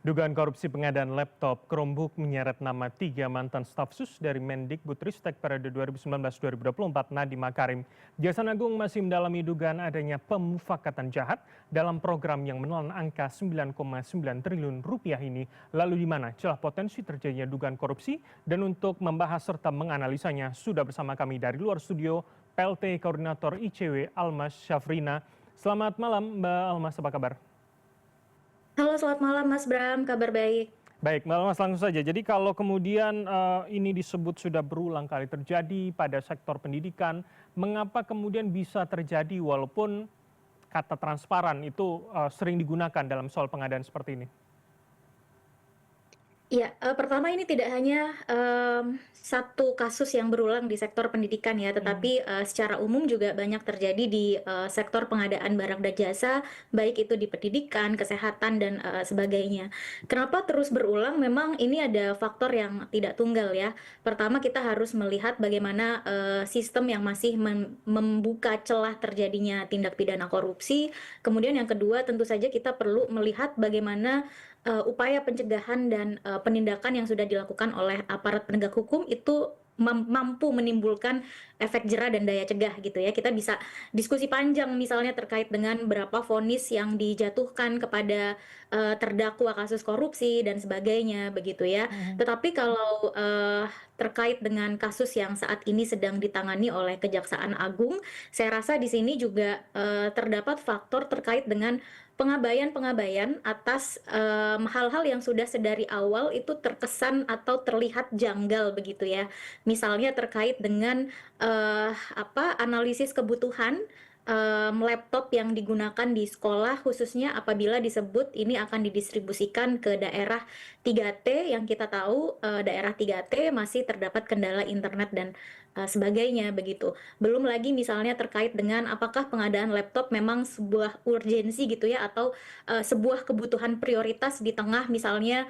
Dugaan korupsi pengadaan laptop Chromebook menyeret nama 3 mantan staf sus dari Mendikbudristek periode 2019-2024 Nadiem Makarim. Jaksa Agung masih mendalami dugaan adanya pemufakatan jahat dalam program yang menelan angka 9,9 triliun rupiah ini. Lalu di mana celah potensi terjadinya dugaan korupsi? Dan untuk membahas serta menganalisanya sudah bersama kami dari luar studio PLT Koordinator ICW Almas Syafrina. Selamat malam Mbak Almas, apa kabar? Halo, selamat malam Mas Bram, kabar baik. Baik, Mbak Almas, langsung saja. Jadi kalau kemudian ini disebut sudah berulang kali terjadi pada sektor pendidikan, mengapa kemudian bisa terjadi walaupun kata transparan itu sering digunakan dalam soal pengadaan seperti ini? Iya, pertama ini tidak hanya, satu kasus yang berulang di sektor pendidikan ya, Mhm. tetapi, secara umum juga banyak terjadi di, sektor pengadaan barang dan jasa, baik itu di pendidikan, kesehatan, dan, sebagainya. Kenapa terus berulang? Memang ini ada faktor yang tidak tunggal ya. Pertama kita harus melihat bagaimana, sistem yang masih membuka celah terjadinya tindak pidana korupsi. Kemudian yang kedua tentu saja kita perlu melihat bagaimana upaya pencegahan dan, penindakan yang sudah dilakukan oleh aparat penegak hukum itu mampu menimbulkan efek jerah dan daya cegah gitu ya. Kita bisa diskusi panjang misalnya terkait dengan berapa vonis yang dijatuhkan kepada, terdakwa kasus korupsi dan sebagainya begitu ya. Mhm. Tetapi kalau, terkait dengan kasus yang saat ini sedang ditangani oleh Kejaksaan Agung, saya rasa di sini juga, terdapat faktor terkait dengan pengabaian-pengabaian atas, hal-hal yang sudah sedari awal itu terkesan atau terlihat janggal begitu ya. Misalnya terkait dengan, analisis kebutuhan, laptop yang digunakan di sekolah khususnya apabila disebut ini akan didistribusikan ke daerah 3T yang kita tahu, daerah 3T masih terdapat kendala internet dan, sebagainya begitu. Belum lagi misalnya terkait dengan apakah pengadaan laptop memang sebuah urgensi gitu ya atau, sebuah kebutuhan prioritas di tengah misalnya,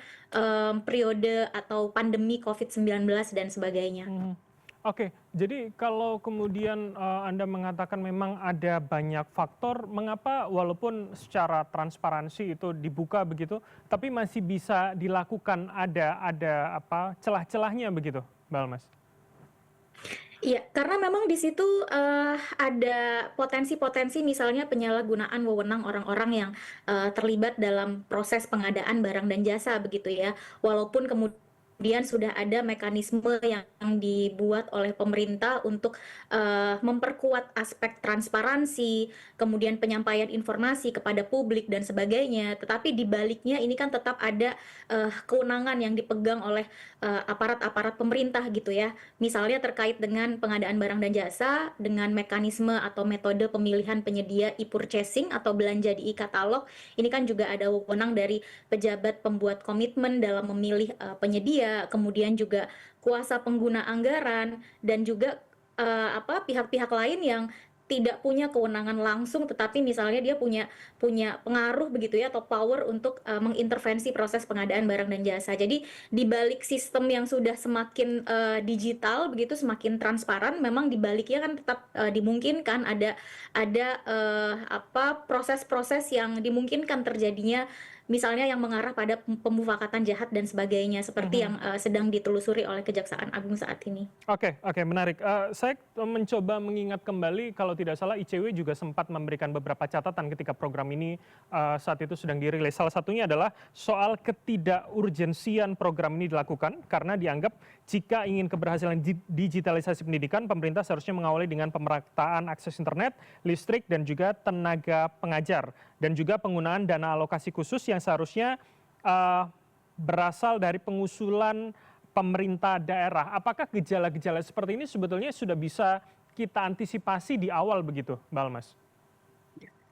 periode atau pandemi COVID-19 dan sebagainya. Mhm. Oke, jadi kalau kemudian Anda mengatakan memang ada banyak faktor, mengapa walaupun secara transparansi itu dibuka begitu, tapi masih bisa dilakukan ada apa celah-celahnya begitu, Mbak Almas? Iya, karena memang di situ, ada potensi-potensi misalnya penyalahgunaan wewenang orang-orang yang, terlibat dalam proses pengadaan barang dan jasa begitu ya. Walaupun kemudian sudah ada mekanisme yang dibuat oleh pemerintah untuk, memperkuat aspek transparansi, kemudian penyampaian informasi kepada publik dan sebagainya, tetapi di baliknya ini kan tetap ada, kewenangan yang dipegang oleh, aparat-aparat pemerintah gitu ya. Misalnya terkait dengan pengadaan barang dan jasa dengan mekanisme atau metode pemilihan penyedia e-purchasing atau belanja di e-katalog, ini kan juga ada wewenang dari pejabat pembuat komitmen dalam memilih, penyedia, kemudian juga kuasa pengguna anggaran dan juga, pihak-pihak lain yang tidak punya kewenangan langsung tetapi misalnya dia punya punya pengaruh begitu ya atau power untuk, mengintervensi proses pengadaan barang dan jasa. Jadi di balik sistem yang sudah semakin, digital begitu, semakin transparan, memang di baliknya kan tetap, dimungkinkan ada proses-proses yang dimungkinkan terjadinya, misalnya yang mengarah pada pemufakatan jahat dan sebagainya, seperti Mhm. yang, sedang ditelusuri oleh Kejaksaan Agung saat ini. Oke oke, menarik. Saya mencoba mengingat kembali kalau tidak salah ICW juga sempat memberikan beberapa catatan ketika program ini, saat itu sedang dirilis. Salah satunya adalah soal ketidakurgensian program ini dilakukan karena dianggap jika ingin keberhasilan digitalisasi pendidikan, pemerintah seharusnya mengawali dengan pemerataan akses internet, listrik, dan juga tenaga pengajar, dan juga penggunaan dana alokasi khusus yang seharusnya, eee, berasal dari pengusulan pemerintah daerah. Apakah gejala-gejala seperti ini sebetulnya sudah bisa kita antisipasi di awal begitu, Mbak Almas?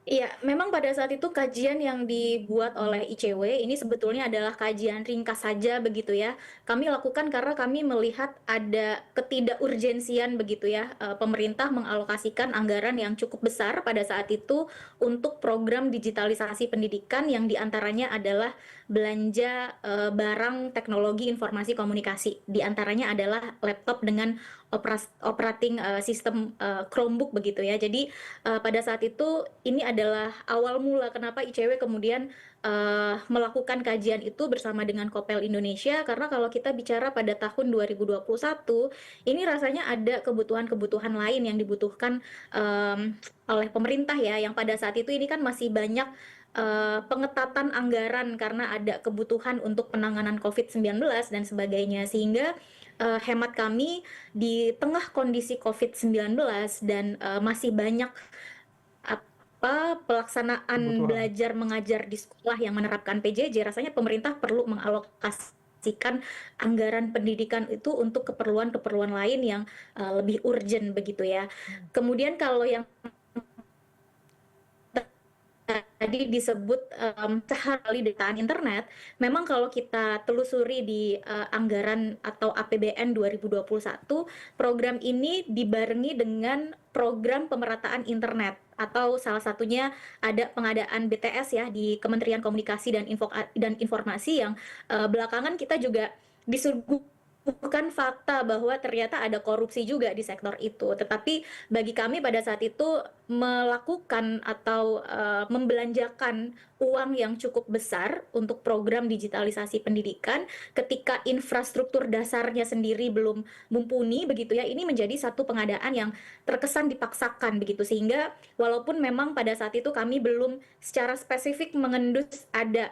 Iya, memang pada saat itu kajian yang dibuat oleh ICW ini sebetulnya adalah kajian ringkas saja begitu ya. Kami lakukan karena kami melihat ada ketidakurgensian begitu ya, pemerintah mengalokasikan anggaran yang cukup besar pada saat itu untuk program digitalisasi pendidikan yang diantaranya adalah belanja, barang teknologi informasi komunikasi. Di antaranya adalah laptop dengan operating sistem Chromebook begitu ya. Jadi pada saat itu ini adalah awal mula kenapa ICW kemudian melakukan kajian itu bersama dengan Kopel Indonesia, karena kalau kita bicara pada tahun 2021 ini rasanya ada kebutuhan-kebutuhan lain yang dibutuhkan oleh pemerintah ya, yang pada saat itu ini kan masih banyak pengetatan anggaran karena ada kebutuhan untuk penanganan COVID-19 dan sebagainya. Sehingga hemat kami di tengah kondisi COVID-19 dan masih banyak pelaksanaan Kebutuhan. belajar mengajar di sekolah yang menerapkan PJJ, rasanya pemerintah perlu mengalokasikan anggaran pendidikan itu untuk keperluan-keperluan lain yang lebih urgent begitu ya. Kemudian kalau yang tadi disebut sehari dataan internet, memang kalau kita telusuri di anggaran atau APBN 2021, program ini dibarengi dengan program pemerataan internet atau salah satunya ada pengadaan BTS ya di Kementerian Komunikasi dan Informasi yang belakangan kita juga disuguhkan fakta bahwa ternyata ada korupsi juga di sektor itu. Tetapi bagi kami pada saat itu melakukan atau membelanjakan uang yang cukup besar untuk program digitalisasi pendidikan ketika infrastruktur dasarnya sendiri belum mumpuni begitu ya, ini menjadi satu pengadaan yang terkesan dipaksakan begitu, sehingga walaupun memang pada saat itu kami belum secara spesifik mengendus ada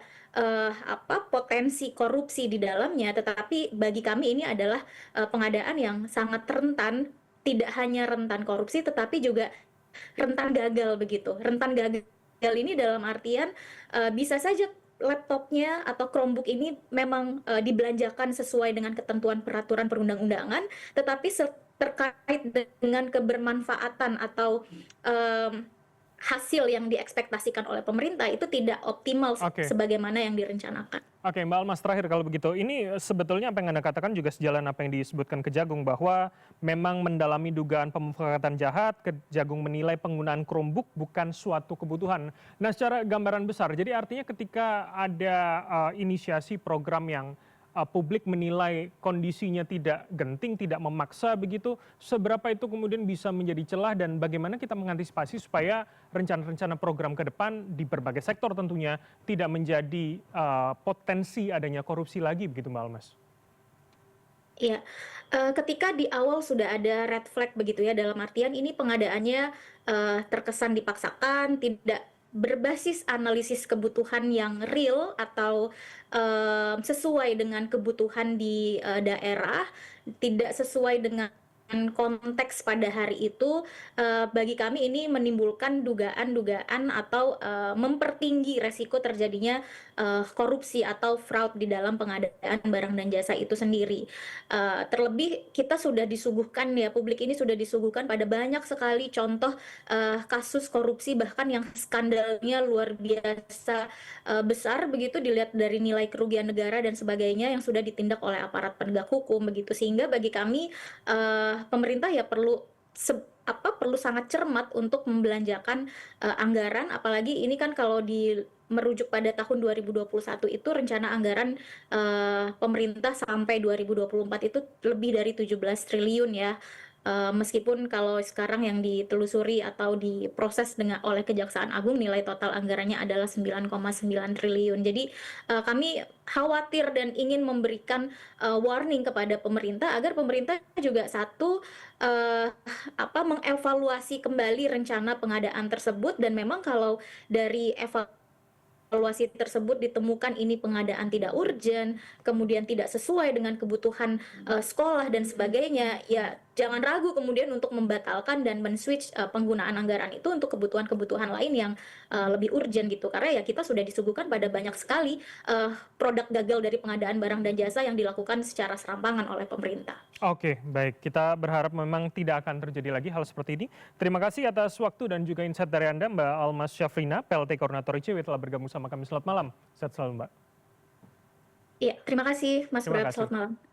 potensi korupsi di dalamnya, tetapi bagi kami ini adalah pengadaan yang sangat rentan, tidak hanya rentan korupsi tetapi juga rentan gagal begitu. Rentan gagal ini dalam artian bisa saja laptopnya atau Chromebook ini memang dibelanjakan sesuai dengan ketentuan peraturan perundang-undangan, tetapi terkait dengan kebermanfaatan atau hasil yang diekspektasikan oleh pemerintah itu tidak optimal Oke. sebagaimana yang direncanakan. Oke, Mbak Almas, terakhir kalau begitu, ini sebetulnya apa yang Anda katakan juga sejalan apa yang disebutkan Kejagung, bahwa memang mendalami dugaan pemufakatan jahat, Kejagung menilai penggunaan Chromebook bukan suatu kebutuhan. Nah, secara gambaran besar, jadi artinya ketika ada inisiasi program yang publik menilai kondisinya tidak genting, tidak memaksa begitu, seberapa itu kemudian bisa menjadi celah dan bagaimana kita mengantisipasi supaya rencana-rencana program ke depan di berbagai sektor tentunya tidak menjadi potensi adanya korupsi lagi begitu Mbak Almas? Iya, ketika di awal sudah ada red flag begitu ya, dalam artian ini pengadaannya terkesan dipaksakan, tidak berbasis analisis kebutuhan yang real atau sesuai dengan kebutuhan di daerah, tidak sesuai dengan konteks pada hari itu, bagi kami ini menimbulkan dugaan-dugaan atau mempertinggi resiko terjadinya korupsi atau fraud di dalam pengadaan barang dan jasa itu sendiri. Terlebih kita sudah disuguhkan ya, publik ini sudah disuguhkan pada banyak sekali contoh kasus korupsi bahkan yang skandalnya luar biasa besar begitu, dilihat dari nilai kerugian negara dan sebagainya yang sudah ditindak oleh aparat penegak hukum begitu. Sehingga bagi kami pemerintah ya perlu sangat cermat untuk membelanjakan anggaran, apalagi ini kan kalau merujuk pada tahun 2021 itu rencana anggaran pemerintah sampai 2024 itu lebih dari 17 triliun ya. Meskipun kalau sekarang yang ditelusuri atau diproses oleh Kejaksaan Agung nilai total anggarannya adalah 9,9 triliun. Jadi kami khawatir dan ingin memberikan warning kepada pemerintah agar pemerintah juga mengevaluasi kembali rencana pengadaan tersebut, dan memang kalau dari evaluasi tersebut ditemukan ini pengadaan tidak urgent, kemudian tidak sesuai dengan kebutuhan sekolah dan sebagainya, ya jangan ragu kemudian untuk membatalkan dan men-switch penggunaan anggaran itu untuk kebutuhan-kebutuhan lain yang lebih urgent gitu. Karena ya kita sudah disuguhkan pada banyak sekali produk gagal dari pengadaan barang dan jasa yang dilakukan secara serampangan oleh pemerintah. Oke, baik. Kita berharap memang tidak akan terjadi lagi hal seperti ini. Terima kasih atas waktu dan juga insight dari Anda, Mbak Almas Syafrina, PLT Koordinator ICW telah bergabung sama kami. Selamat malam. Sehat selalu, Mbak. Iya, terima kasih Mas Terima Bram. kasih. Selamat malam.